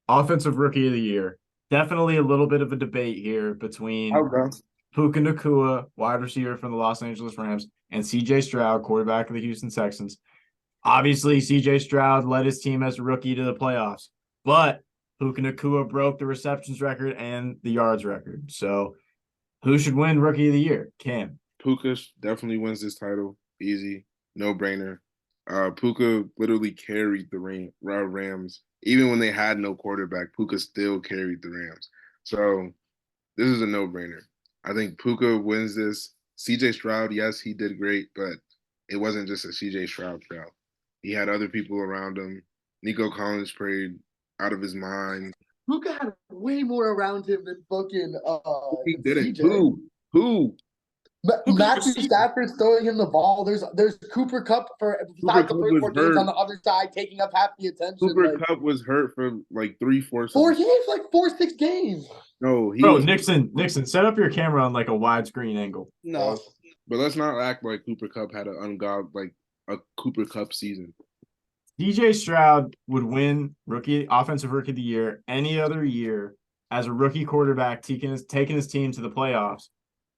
Offensive Rookie of the Year. Definitely a little bit of a debate here between Okay. Puka Nacua, wide receiver from the Los Angeles Rams, and CJ Stroud, quarterback of the Houston Texans. Obviously, CJ Stroud led his team as a rookie to the playoffs, but Puka Nacua broke the receptions record and the yards record. So, who should win Rookie of the Year? Cam. Puka definitely wins this title. Easy, no brainer. Puka literally carried the Rams. Even when they had no quarterback, Puka still carried the Rams. So this is a no brainer. I think Puka wins this. CJ Stroud, yes, he did great, but it wasn't just a CJ Stroud. He had other people around him. Nico Collins played out of his mind. Puka had way more around him than fucking He than didn't. CJ. Who? But Puka's a Matthew receiver. Stafford's throwing him the ball. There's Cooper Cup for Cooper besides the Cup first was four games on hurt. the other side, taking up half the attention. Cooper Like Cup was hurt for like 3/4 of four the. games, like 4 6 games. No, he Bro, was. Nixon, set up your camera on like a widescreen angle. No, But let's not act like Cooper Cup had an ungod like a Cooper Cup season. DJ Stroud would win offensive rookie of the year any other year as a rookie quarterback taking his team to the playoffs,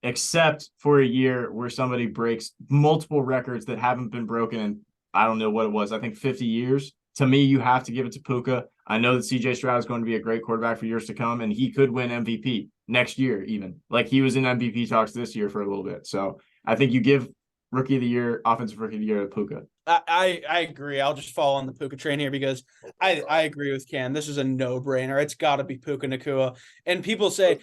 except for a year where somebody breaks multiple records that haven't been broken in, I don't know what it was, I think 50 years. To me, you have to give it to Puka. I know that CJ Stroud is going to be a great quarterback for years to come, and he could win MVP next year, even. Like he was in MVP talks this year for a little bit. So I think you give rookie of the year, offensive rookie of the year to Puka. I agree. I'll just fall on the Puka train here because I agree with Cam. This is a no brainer. It's got to be Puka Nacua. And people say,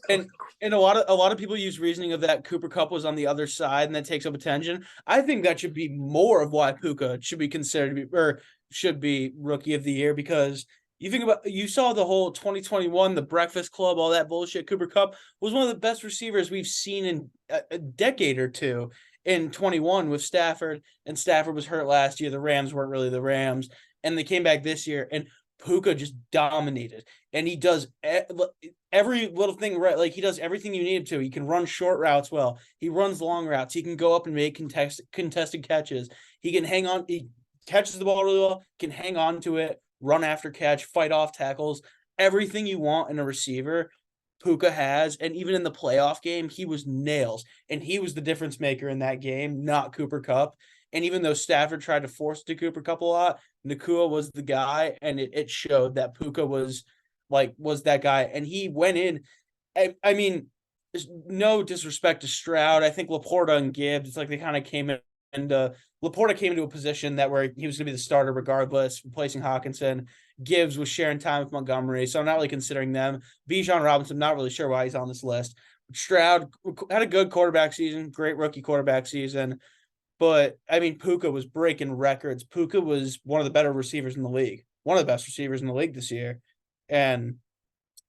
and a lot of people use reasoning of that Cooper Cup was on the other side and that takes up attention. I think that should be more of why Puka should be considered to be or should be rookie of the year because you saw the whole 2021, the Breakfast Club, all that bullshit. Cooper Cup was one of the best receivers we've seen in a decade or two in 21 with Stafford, and Stafford was hurt last year. The Rams weren't really the Rams, and they came back this year, and Puka just dominated. And he does every little thing right. Like he does everything you need him to. He can run short routes well. He runs long routes. He can go up and make contested catches. He can hang on. He catches the ball really well. Can hang on to it, run after catch, fight off tackles. Everything you want in a receiver. Puka has, and even in the playoff game, he was nails, and he was the difference maker in that game, not Cooper Cup. And even though Stafford tried to force it to Cooper Cup a lot, Nacua was the guy, and it showed that Puka was that guy, and he went in. I mean, there's no disrespect to Stroud. I think Laporta and Gibbs, it's like they kind of came in, and Laporta came into a position that where he was going to be the starter regardless, replacing Hawkinson. Gibbs was sharing time with Montgomery, so I'm not really considering them. Bijan Robinson, not really sure why he's on this list. Stroud had a good quarterback season, great rookie quarterback season. But, I mean, Puka was breaking records. Puka was one of the better receivers in the league, one of the best receivers in the league this year. And,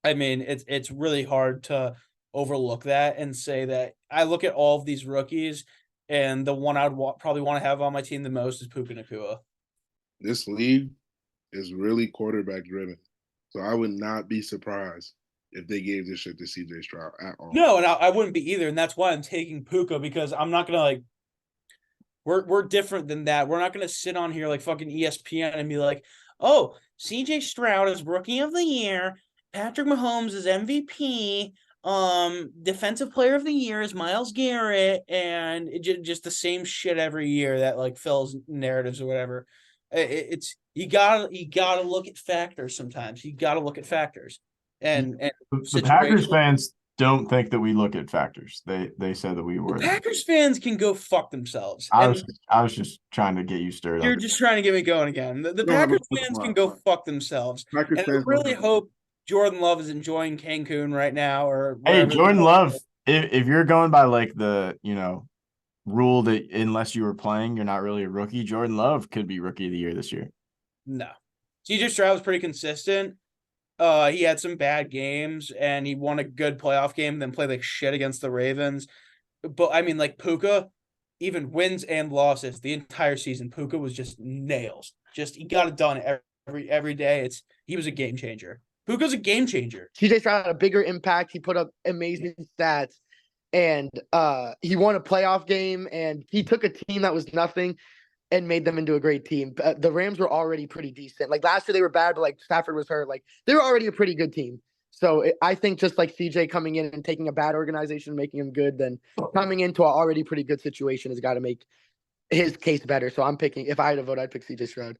I mean, it's really hard to overlook that and say that I look at all of these rookies, and the one I would probably want to have on my team the most is Puka Nacua. This league is really quarterback driven. So I would not be surprised if they gave this shit to CJ Stroud at all. No, and I wouldn't be either. And that's why I'm taking Puka because I'm not going to like, we're different than that. We're not going to sit on here like fucking ESPN and be like, oh, CJ Stroud is rookie of the year. Patrick Mahomes is MVP. Defensive player of the year is Myles Garrett, and just the same shit every year that like fills narratives or whatever. It's you gotta look at factors sometimes. You gotta look at factors and The Packers fans don't think that we look at factors. They said that we were. Packers fans can go fuck themselves. I was just trying to get you stirred You're up. just trying to get me going again. The Packers fans can go fuck themselves. Packers And I fans really hope Jordan Love is enjoying Cancun right now or Hey, wherever. Jordan Love, if you're going by like the, rule that unless you were playing, you're not really a rookie, Jordan Love could be rookie of the year this year. No. CJ Stroud was pretty consistent. He had some bad games and he won a good playoff game, then played like shit against the Ravens. But I mean, like Puka, even wins and losses the entire season, Puka was just nails. Just he got it done every day. He was a game changer. Puka's a game changer. CJ Stroud had a bigger impact. He put up amazing stats, and he won a playoff game. And he took a team that was nothing and made them into a great team. The Rams were already pretty decent. Like last year they were bad, but like Stafford was hurt. Like they were already a pretty good team. So I think just like CJ coming in and taking a bad organization, making him good, then coming into an already pretty good situation has got to make his case better. So I'm picking, if I had to vote, I'd pick CJ Stroud.